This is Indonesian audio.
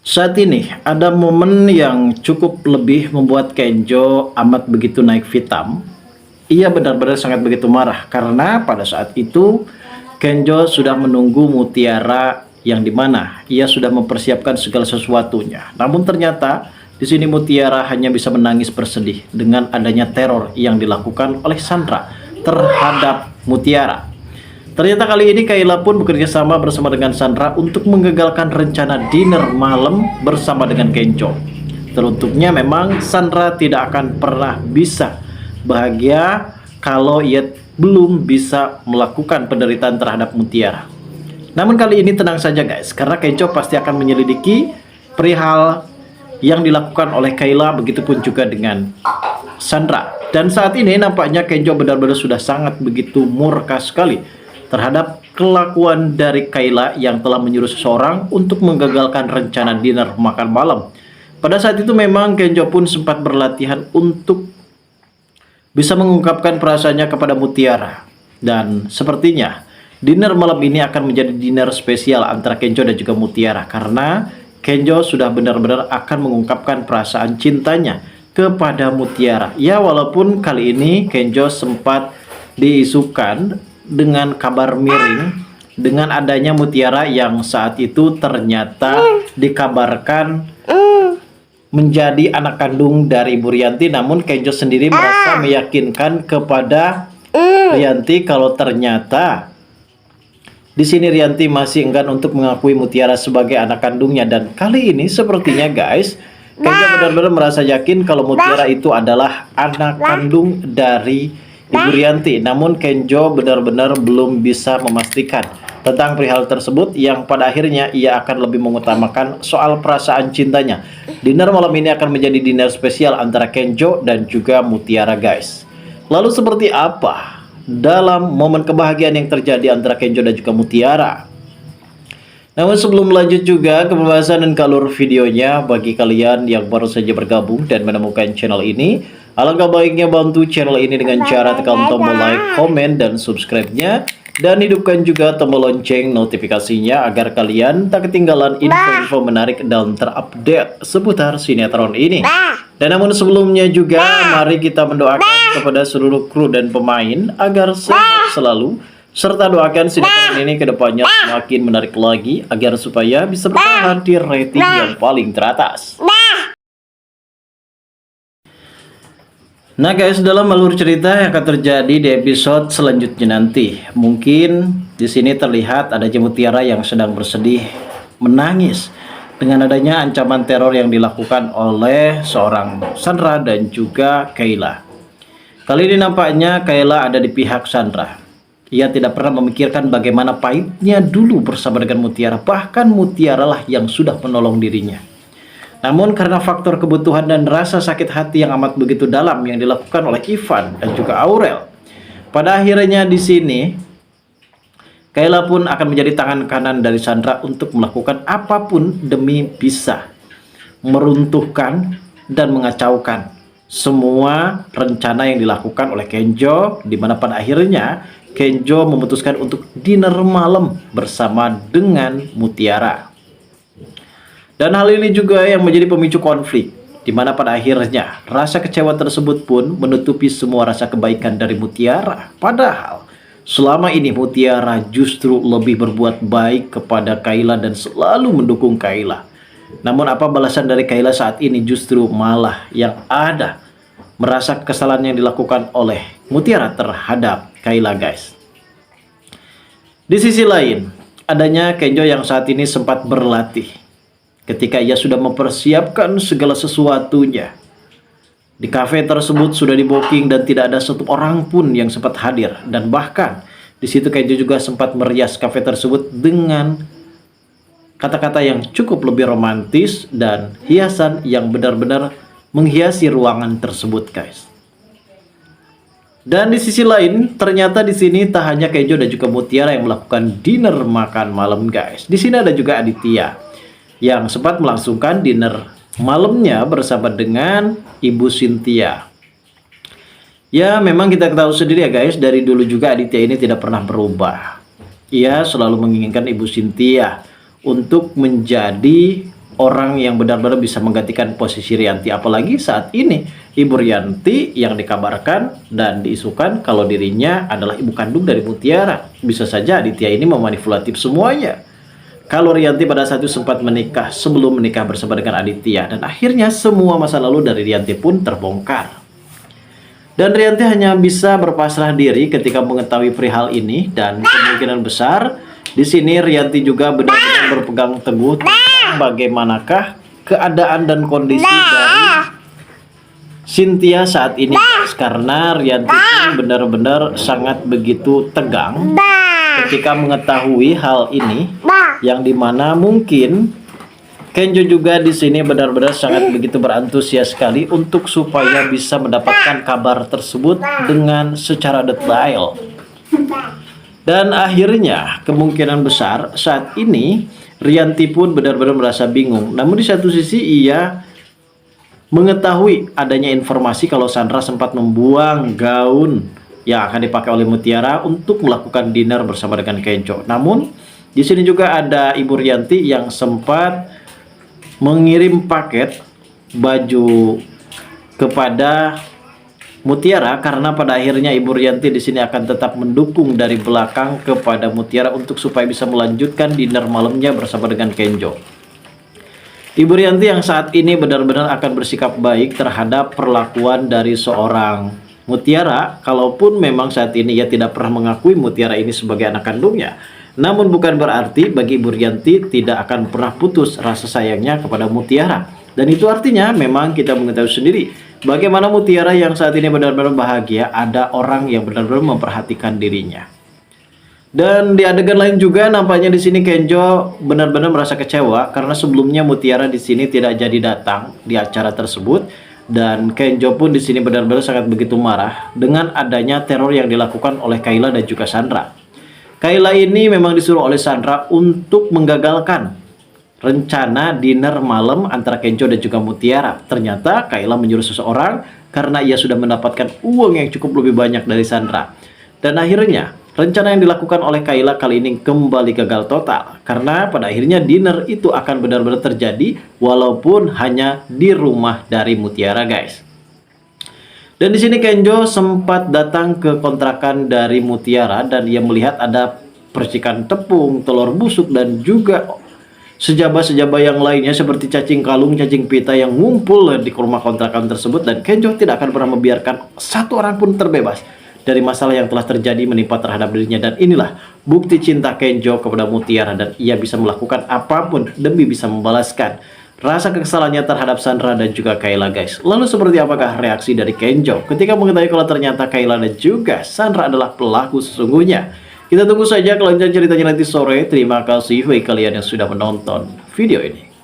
Saat ini ada momen yang cukup lebih membuat Kenjo amat begitu naik pitam. Ia benar-benar sangat begitu marah karena pada saat itu Kenjo sudah menunggu Mutiara yang dimana ia sudah mempersiapkan segala sesuatunya. Namun ternyata di sini Mutiara hanya bisa menangis bersedih dengan adanya teror yang dilakukan oleh Sandra terhadap Mutiara. Ternyata kali ini Kayla pun bekerja sama bersama dengan Sandra untuk menggagalkan rencana dinner malam bersama dengan Kenjo. Teruntuknya memang Sandra tidak akan pernah bisa bahagia kalau ia belum bisa melakukan penderitaan terhadap Mutiara. Namun kali ini tenang saja guys, karena Kenjo pasti akan menyelidiki perihal yang dilakukan oleh Kayla, begitupun juga dengan Sandra. Dan saat ini nampaknya Kenjo benar-benar sudah sangat begitu murka sekali terhadap kelakuan dari Kayla yang telah menyuruh seseorang untuk menggagalkan rencana dinner makan malam. Pada saat itu memang Kenjo pun sempat berlatihan untuk bisa mengungkapkan perasaannya kepada Mutiara. Dan sepertinya dinner malam ini akan menjadi dinner spesial antara Kenjo dan juga Mutiara, karena Kenjo sudah benar-benar akan mengungkapkan perasaan cintanya kepada Mutiara. Ya, walaupun kali ini Kenjo sempat diisukan dengan kabar miring dengan adanya Mutiara yang saat itu ternyata dikabarkan menjadi anak kandung dari Ibu Rianti. Namun Kenjo sendiri merasa meyakinkan kepada Rianti kalau ternyata di sini Rianti masih enggan untuk mengakui Mutiara sebagai anak kandungnya. Dan kali ini sepertinya guys, Kenjo benar-benar merasa yakin kalau Mutiara itu adalah anak kandung dari Ibu Rianti. Namun Kenjo benar-benar belum bisa memastikan tentang perihal tersebut, yang pada akhirnya ia akan lebih mengutamakan soal perasaan cintanya. Dinner malam ini akan menjadi dinner spesial antara Kenjo dan juga Mutiara guys. Lalu seperti apa dalam momen kebahagiaan yang terjadi antara Kenjo dan juga Mutiara? Namun sebelum lanjut juga ke pembahasan dan ke alur videonya, bagi kalian yang baru saja bergabung dan menemukan channel ini, alangkah baiknya bantu channel ini dengan cara tekan tombol like, komen, dan subscribe-nya. Dan hidupkan juga tombol lonceng notifikasinya agar kalian tak ketinggalan info-info menarik dan terupdate seputar sinetron ini. Dan namun sebelumnya juga, mari kita mendoakan kepada seluruh kru dan pemain agar sehat selalu, serta doakan sinetron ini ke depannya semakin menarik lagi agar supaya bisa bertahan di rating yang paling teratas. Nah guys, dalam alur cerita yang akan terjadi di episode selanjutnya nanti, mungkin di sini terlihat ada Mutiara yang sedang bersedih, menangis dengan adanya ancaman teror yang dilakukan oleh seorang Sandra dan juga Kayla. Kali ini nampaknya Kayla ada di pihak Sandra. Ia tidak pernah memikirkan bagaimana pahitnya dulu bersama dengan Mutiara, bahkan Mutiara lah yang sudah menolong dirinya. Namun karena faktor kebutuhan dan rasa sakit hati yang amat begitu dalam yang dilakukan oleh Ivan dan juga Aurel, pada akhirnya di sini Kayla pun akan menjadi tangan kanan dari Sandra untuk melakukan apapun demi bisa meruntuhkan dan mengacaukan semua rencana yang dilakukan oleh Kenjo, di mana pada akhirnya Kenjo memutuskan untuk dinner malam bersama dengan Mutiara. Dan hal ini juga yang menjadi pemicu konflik, di mana pada akhirnya rasa kecewa tersebut pun menutupi semua rasa kebaikan dari Mutiara. Padahal selama ini Mutiara justru lebih berbuat baik kepada Kayla dan selalu mendukung Kayla. Namun apa balasan dari Kayla saat ini justru malah yang ada merasa kesalahan yang dilakukan oleh Mutiara terhadap Kayla guys. Di sisi lain, adanya Kenjo yang saat ini sempat berlatih ketika ia sudah mempersiapkan segala sesuatunya. Di kafe tersebut sudah di-booking dan tidak ada satu orang pun yang sempat hadir. Dan bahkan di situ Kenjo juga sempat merias kafe tersebut dengan kata-kata yang cukup lebih romantis dan hiasan yang benar-benar menghiasi ruangan tersebut guys. Dan di sisi lain, ternyata di sini tak hanya Kenjo dan juga Mutiara yang melakukan dinner makan malam guys. Di sini ada juga Aditya yang sempat melangsungkan dinner malamnya bersama dengan Ibu Cynthia. Ya, memang kita ketahui sendiri ya guys, dari dulu juga Aditya ini tidak pernah berubah. Ia selalu menginginkan Ibu Cynthia untuk menjadi orang yang benar-benar bisa menggantikan posisi Rianti. Apalagi saat ini Ibu Rianti yang dikabarkan dan diisukan kalau dirinya adalah ibu kandung dari Mutiara. Bisa saja Aditya ini memanipulatif semuanya. Kalau Rianti pada saat itu sempat menikah sebelum menikah bersama dengan Aditya, dan akhirnya semua masa lalu dari Rianti pun terbongkar. Dan Rianti hanya bisa berpasrah diri ketika mengetahui perihal ini, dan kemungkinan besar di sini Rianti juga benar-benar berpegang teguh tentang bagaimanakah keadaan dan kondisi dari Cynthia saat ini, guys. Karena Rianti pun benar-benar sangat begitu tegang ketika mengetahui hal ini, yang dimana mungkin Kenjo juga di sini benar-benar sangat begitu berantusias sekali untuk supaya bisa mendapatkan kabar tersebut dengan secara detail. Dan akhirnya kemungkinan besar saat ini Rianti pun benar-benar merasa bingung. Namun di satu sisi ia mengetahui adanya informasi kalau Sandra sempat membuang gaun yang akan dipakai oleh Mutiara untuk melakukan dinner bersama dengan Kenjo. Namun di sini juga ada Ibu Rianti yang sempat mengirim paket baju kepada Mutiara, karena pada akhirnya Ibu Rianti di sini akan tetap mendukung dari belakang kepada Mutiara untuk supaya bisa melanjutkan dinner malamnya bersama dengan Kenjo. Ibu Rianti yang saat ini benar-benar akan bersikap baik terhadap perlakuan dari seorang Mutiara, kalaupun memang saat ini ia tidak pernah mengakui Mutiara ini sebagai anak kandungnya. Namun bukan berarti bagi Ibu Rianti tidak akan pernah putus rasa sayangnya kepada Mutiara. Dan itu artinya memang kita mengetahui sendiri bagaimana Mutiara yang saat ini benar-benar bahagia, ada orang yang benar-benar memperhatikan dirinya. Dan di adegan lain juga nampaknya di sini Kenjo benar-benar merasa kecewa karena sebelumnya Mutiara di sini tidak jadi datang di acara tersebut, dan Kenjo pun di sini benar-benar sangat begitu marah dengan adanya teror yang dilakukan oleh Kayla dan juga Sandra. Kayla ini memang disuruh oleh Sandra untuk menggagalkan rencana dinner malam antara Kenjo dan juga Mutiara. Ternyata Kayla menyuruh seseorang karena ia sudah mendapatkan uang yang cukup lebih banyak dari Sandra. Dan akhirnya rencana yang dilakukan oleh Kayla kali ini kembali gagal total, karena pada akhirnya dinner itu akan benar-benar terjadi walaupun hanya di rumah dari Mutiara, guys. Dan di sini Kenjo sempat datang ke kontrakan dari Mutiara dan ia melihat ada percikan tepung, telur busuk, dan juga sejabah-sejabah yang lainnya seperti cacing kalung, cacing pita yang ngumpul di rumah kontrakan tersebut. Dan Kenjo tidak akan pernah membiarkan satu orang pun terbebas dari masalah yang telah terjadi menimpa terhadap dirinya. Dan inilah bukti cinta Kenjo kepada Mutiara, dan ia bisa melakukan apapun demi bisa membalaskan rasa kekesalannya terhadap Sandra dan juga Kayla, guys. Lalu seperti apakah reaksi dari Kenjo ketika mengetahui kalau ternyata Kayla dan juga Sandra adalah pelaku sesungguhnya? Kita tunggu saja kelanjutan ceritanya nanti sore. Terima kasih bagi kalian yang sudah menonton video ini.